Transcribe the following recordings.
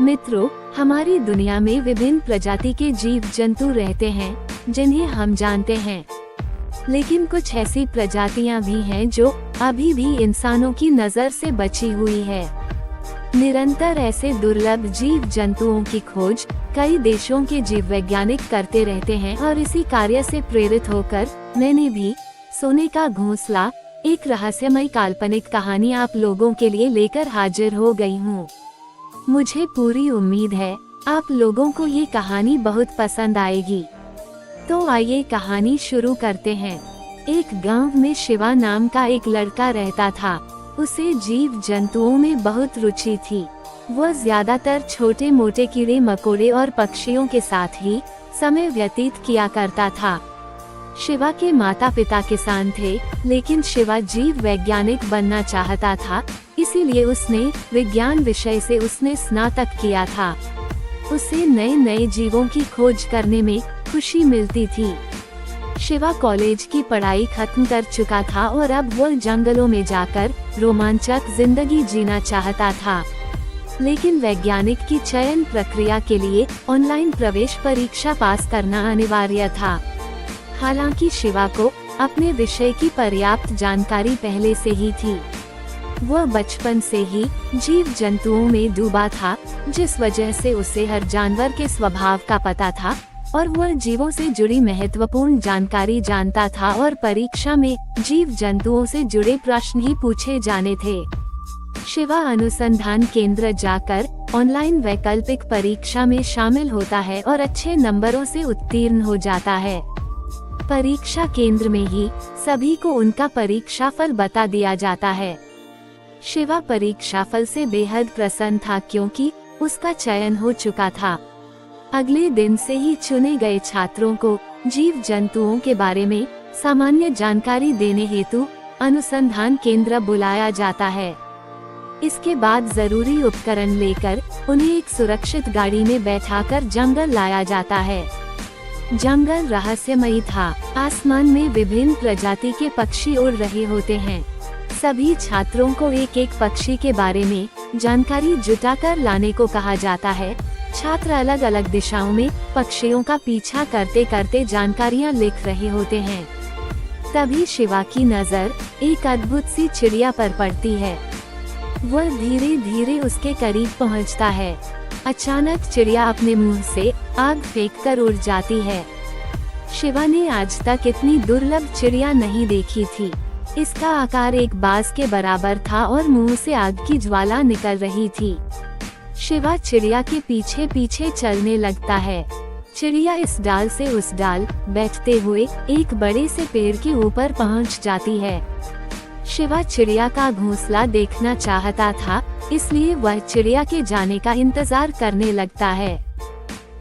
मित्रों, हमारी दुनिया में विभिन्न प्रजाति के जीव जंतु रहते हैं जिन्हें हम जानते हैं, लेकिन कुछ ऐसी प्रजातियां भी हैं जो अभी भी इंसानों की नजर से बची हुई है। निरंतर ऐसे दुर्लभ जीव जंतुओं की खोज कई देशों के जीव वैज्ञानिक करते रहते हैं और इसी कार्य से प्रेरित होकर मैंने भी सोने का घोंसला, एक रहस्यमय काल्पनिक कहानी आप लोगों के लिए लेकर हाजिर हो गई हूँ। मुझे पूरी उम्मीद है आप लोगों को ये कहानी बहुत पसंद आएगी। तो आइए कहानी शुरू करते हैं। एक गांव में शिवा नाम का एक लड़का रहता था। उसे जीव जंतुओं में बहुत रुचि थी। वह ज्यादातर छोटे मोटे कीड़े मकोड़े और पक्षियों के साथ ही समय व्यतीत किया करता था। शिवा के माता पिता किसान थे, लेकिन शिवा जीव वैज्ञानिक बनना चाहता था, इसीलिए उसने विज्ञान विषय से उसने स्नातक किया था। उसे नए नए जीवों की खोज करने में खुशी मिलती थी। शिवा कॉलेज की पढ़ाई खत्म कर चुका था और अब वह जंगलों में जाकर रोमांचक जिंदगी जीना चाहता था। लेकिन वैज्ञानिक की चयन प्रक्रिया के लिए ऑनलाइन प्रवेश परीक्षा पास करना अनिवार्य था। हालांकि शिवा को अपने विषय की पर्याप्त जानकारी पहले से ही थी। वह बचपन से ही जीव जंतुओं में डूबा था, जिस वजह से उसे हर जानवर के स्वभाव का पता था और वह जीवों से जुड़ी महत्वपूर्ण जानकारी जानता था और परीक्षा में जीव जंतुओं से जुड़े प्रश्न ही पूछे जाने थे। शिवा अनुसंधान केंद्र जाकर ऑनलाइन वैकल्पिक परीक्षा में शामिल होता है और अच्छे नंबरों से उत्तीर्ण हो जाता है। परीक्षा केंद्र में ही सभी को उनका परीक्षाफल बता दिया जाता है। शिवा परीक्षाफल से बेहद प्रसन्न था क्योंकि उसका चयन हो चुका था। अगले दिन से ही चुने गए छात्रों को जीव जंतुओं के बारे में सामान्य जानकारी देने हेतु अनुसंधान केंद्र बुलाया जाता है। इसके बाद जरूरी उपकरण लेकर उन्हें एक सुरक्षित गाड़ी में बैठाकर जंगल लाया जाता है। जंगल रहस्यमयी था। आसमान में विभिन्न प्रजाति के पक्षी उड़ रहे होते हैं। सभी छात्रों को एक एक पक्षी के बारे में जानकारी जुटाकर लाने को कहा जाता है। छात्र अलग अलग दिशाओं में पक्षियों का पीछा करते करते जानकारियां लिख रहे होते हैं। तभी शिवा की नजर एक अद्भुत सी चिड़िया पर पड़ती है। वह धीरे धीरे उसके करीब पहुंचता है। अचानक चिड़िया अपने मुंह से आग फेंककर उड़ जाती है। शिवा ने आज तक इतनी दुर्लभ चिड़िया नहीं देखी थी। इसका आकार एक बाज के बराबर था और मुंह से आग की ज्वाला निकल रही थी। शिवा चिड़िया के पीछे पीछे चलने लगता है। चिड़िया इस डाल से उस डाल बैठते हुए एक बड़े से पेड़ के ऊपर पहुंच जाती है। शिवा चिड़िया का घोंसला देखना चाहता था, इसलिए वह चिड़िया के जाने का इंतजार करने लगता है।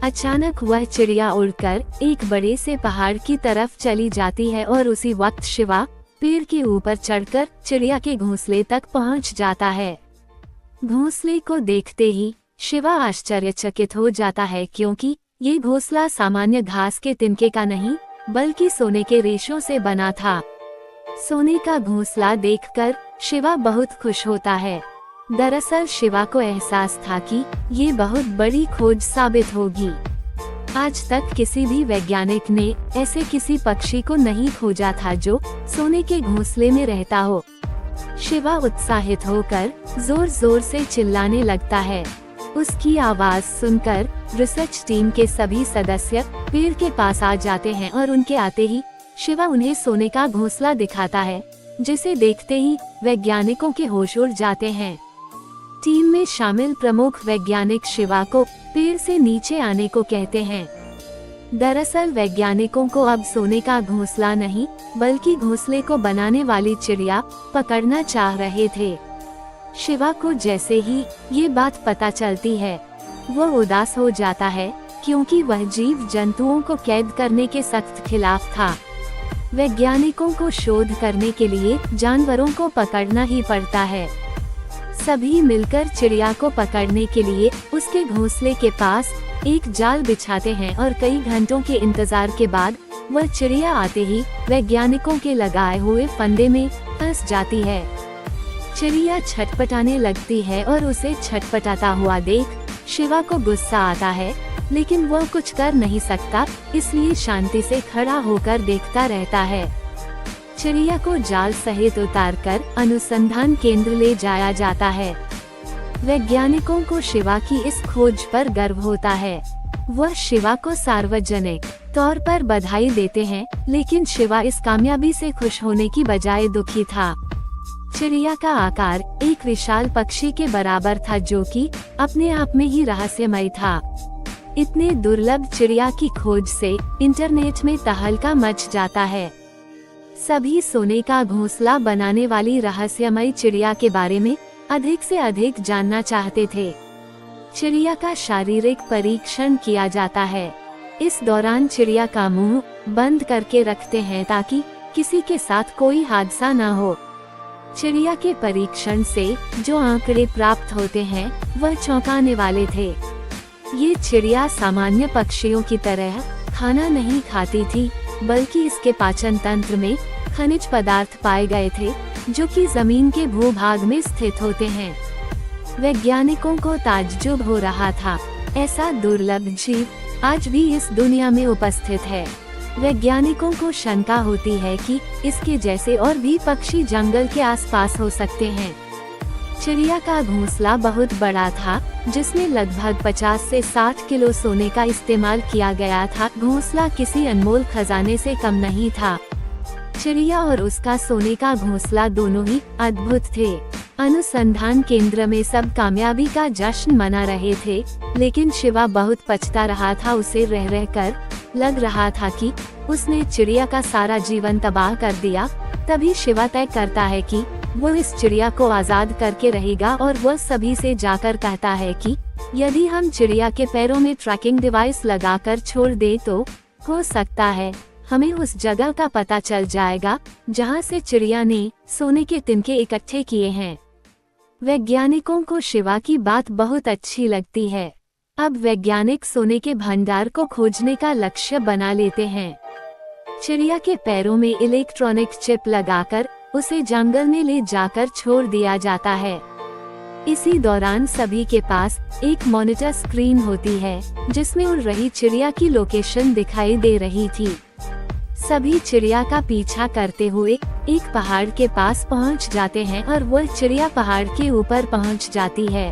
अचानक वह चिड़िया उड़कर एक बड़े से पहाड़ की तरफ चली जाती है और उसी वक्त शिवा पेड़ के ऊपर चढ़कर चिड़िया के घोंसले तक पहुंच जाता है। घोंसले को देखते ही शिवा आश्चर्यचकित हो जाता है, क्योंकि ये घोंसला सामान्य घास के तिनके का नहीं बल्कि सोने के रेशों से बना था। सोने का घोंसला देखकर शिवा बहुत खुश होता है। दरअसल शिवा को एहसास था कि ये बहुत बड़ी खोज साबित होगी। आज तक किसी भी वैज्ञानिक ने ऐसे किसी पक्षी को नहीं खोजा था जो सोने के घोंसले में रहता हो। शिवा उत्साहित होकर जोर जोर से चिल्लाने लगता है। उसकी आवाज सुनकर रिसर्च टीम के सभी सदस्य पेड़ के पास आ जाते हैं और उनके आते ही शिवा उन्हें सोने का घोंसला दिखाता है, जिसे देखते ही वैज्ञानिकों के होश उड़ जाते हैं। टीम में शामिल प्रमुख वैज्ञानिक शिवा को पेड़ से नीचे आने को कहते हैं। दरअसल वैज्ञानिकों को अब सोने का घोंसला नहीं बल्कि घोंसले को बनाने वाली चिड़िया पकड़ना चाह रहे थे। शिवा को जैसे ही ये बात पता चलती है, वह उदास हो जाता है, क्योंकि वह जीव जंतुओं को कैद करने के सख्त खिलाफ था। वैज्ञानिकों को शोध करने के लिए जानवरों को पकड़ना ही पड़ता है। सभी मिलकर चिड़िया को पकड़ने के लिए उसके घोंसले के पास एक जाल बिछाते हैं और कई घंटों के इंतजार के बाद वह चिड़िया आते ही वैज्ञानिकों के लगाए हुए फंदे में फंस जाती है। चिड़िया छटपटाने लगती है और उसे छटपटाता हुआ देख शिवा को गुस्सा आता है, लेकिन वह कुछ कर नहीं सकता, इसलिए शांति से खड़ा होकर देखता रहता है। चिड़िया को जाल सहित उतारकर अनुसंधान केंद्र ले जाया जाता है। वैज्ञानिकों को शिवा की इस खोज पर गर्व होता है। वह शिवा को सार्वजनिक तौर पर बधाई देते हैं, लेकिन शिवा इस कामयाबी से खुश होने की बजाय दुखी था। चिड़िया का आकार एक विशाल पक्षी के बराबर था, जो कि अपने आप में ही रहस्यमय था। इतने दुर्लभ चिड़िया की खोज से इंटरनेट में तहलका मच जाता है। सभी सोने का घोंसला बनाने वाली रहस्यमय चिड़िया के बारे में अधिक से अधिक जानना चाहते थे। चिड़िया का शारीरिक परीक्षण किया जाता है। इस दौरान चिड़िया का मुंह बंद करके रखते हैं ताकि किसी के साथ कोई हादसा न हो। चिड़िया के परीक्षण से जो आंकड़े प्राप्त होते हैं वह चौंकाने वाले थे। ये चिड़िया सामान्य पक्षियों की तरह खाना नहीं खाती थी, बल्कि इसके पाचन तंत्र में खनिज पदार्थ पाए गए थे, जो कि जमीन के भूभाग में स्थित होते हैं। वैज्ञानिकों को ताज्जुब हो रहा था, ऐसा दुर्लभ जीव आज भी इस दुनिया में उपस्थित है। वैज्ञानिकों को शंका होती है कि इसके जैसे और भी पक्षी जंगल के आसपास हो सकते हैं। चिड़िया का घोंसला बहुत बड़ा था, जिसमें लगभग 50 से 60 किलो सोने का इस्तेमाल किया गया था। घोंसला किसी अनमोल खजाने से कम नहीं था। चिड़िया और उसका सोने का घोंसला दोनों ही अद्भुत थे। अनुसंधान केंद्र में सब कामयाबी का जश्न मना रहे थे, लेकिन शिवा बहुत पछता रहा था। उसे रह रहकर लग रहा था कि उसने चिड़िया का सारा जीवन तबाह कर दिया। तभी शिवा तय करता है कि वो इस चिड़िया को आजाद करके रहेगा, और वह सभी से जाकर कहता है कि यदि हम चिड़िया के पैरों में ट्रैकिंग डिवाइस लगाकर छोड़ दे तो हो सकता है हमें उस जगह का पता चल जाएगा जहां से चिड़िया ने सोने के तिनके इकट्ठे किए हैं। वैज्ञानिकों को शिवा की बात बहुत अच्छी लगती है। अब वैज्ञानिक सोने के भंडार को खोजने का लक्ष्य बना लेते हैं। चिड़िया के पैरों में इलेक्ट्रॉनिक चिप लगाकर उसे जंगल में ले जाकर छोड़ दिया जाता है। इसी दौरान सभी के पास एक मॉनिटर स्क्रीन होती है, जिसमें उड़ रही चिड़िया की लोकेशन दिखाई दे रही थी। सभी चिड़िया का पीछा करते हुए एक पहाड़ के पास पहुंच जाते हैं, और वह चिड़िया पहाड़ के ऊपर पहुंच जाती है।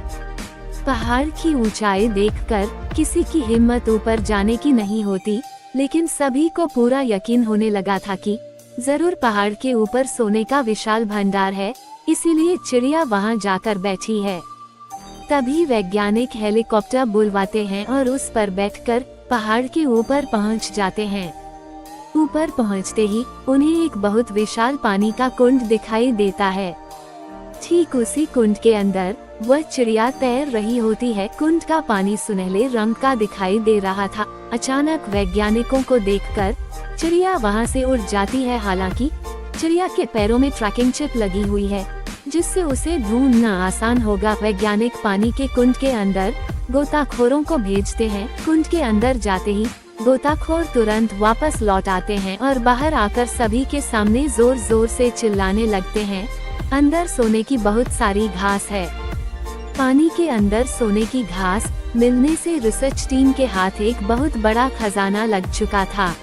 पहाड़ की ऊंचाई देखकर किसी की हिम्मत ऊपर जाने की नहीं होती, लेकिन सभी को पूरा यकीन होने लगा था कि जरूर पहाड़ के ऊपर सोने का विशाल भंडार है, इसीलिए चिड़िया वहां जाकर बैठी है। तभी वैज्ञानिक हेलीकॉप्टर बुलवाते हैं और उस पर बैठकर पहाड़ के ऊपर पहुंच जाते हैं। ऊपर पहुंचते ही उन्हें एक बहुत विशाल पानी का कुंड दिखाई देता है। ठीक उसी कुंड के अंदर वह चिड़िया तैर रही होती है। कुंड का पानी सुनहले रंग का दिखाई दे रहा था। अचानक वैज्ञानिकों को देखकर चिड़िया वहां से उड़ जाती है। हालांकि चिड़िया के पैरों में ट्रैकिंग चिप लगी हुई है, जिससे उसे ढूंढना आसान होगा। वैज्ञानिक पानी के कुंड के अंदर गोताखोरों को भेजते हैं। कुंड के अंदर जाते ही गोताखोर तुरंत वापस लौट आते हैं और बाहर आकर सभी के सामने जोर जोर से चिल्लाने लगते हैं, अंदर सोने की बहुत सारी घास है। पानी के अंदर सोने की घास मिलने से रिसर्च टीम के हाथ एक बहुत बड़ा खजाना लग चुका था।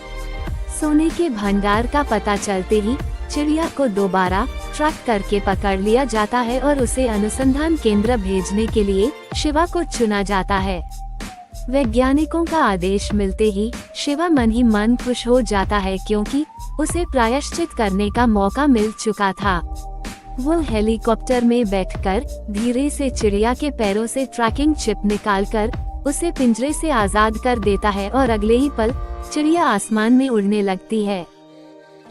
सोने के भंडार का पता चलते ही चिड़िया को दोबारा ट्रैक करके पकड़ लिया जाता है और उसे अनुसंधान केंद्र भेजने के लिए शिवा को चुना जाता है। वैज्ञानिकों का आदेश मिलते ही शिवा मन ही मन खुश हो जाता है, क्योंकि उसे प्रायश्चित करने का मौका मिल चुका था। वो हेलीकॉप्टर में बैठकर धीरे से चिड़िया के पैरों से ट्रैकिंग चिप निकालकर उसे पिंजरे से आजाद कर देता है और अगले ही पल चिड़िया आसमान में उड़ने लगती है।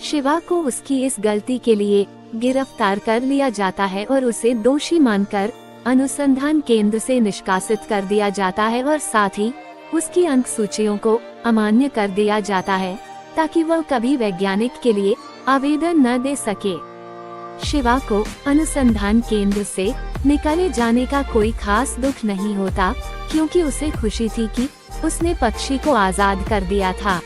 शिवा को उसकी इस गलती के लिए गिरफ्तार कर लिया जाता है और उसे दोषी मानकर अनुसंधान केंद्र से निष्कासित कर दिया जाता है और साथ ही उसकी अंक सूचियों को अमान्य कर दिया जाता है, ताकि वह कभी वैज्ञानिक के लिए आवेदन न दे सके। शिवा को अनुसंधान केंद्र से निकाले जाने का कोई खास दुख नहीं होता, क्योंकि उसे खुशी थी कि उसने पक्षी को आजाद कर दिया था।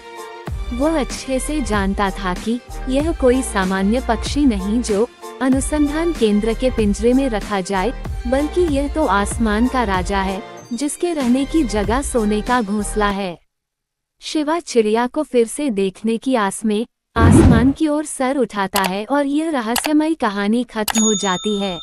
वह अच्छे से जानता था कि यह कोई सामान्य पक्षी नहीं जो अनुसंधान केंद्र के पिंजरे में रखा जाए, बल्कि यह तो आसमान का राजा है, जिसके रहने की जगह सोने का घोंसला है। शिवा चिड़िया को फिर से देखने की आस में आसमान की ओर सर उठाता है और यह रहस्यमयी कहानी खत्म हो जाती है।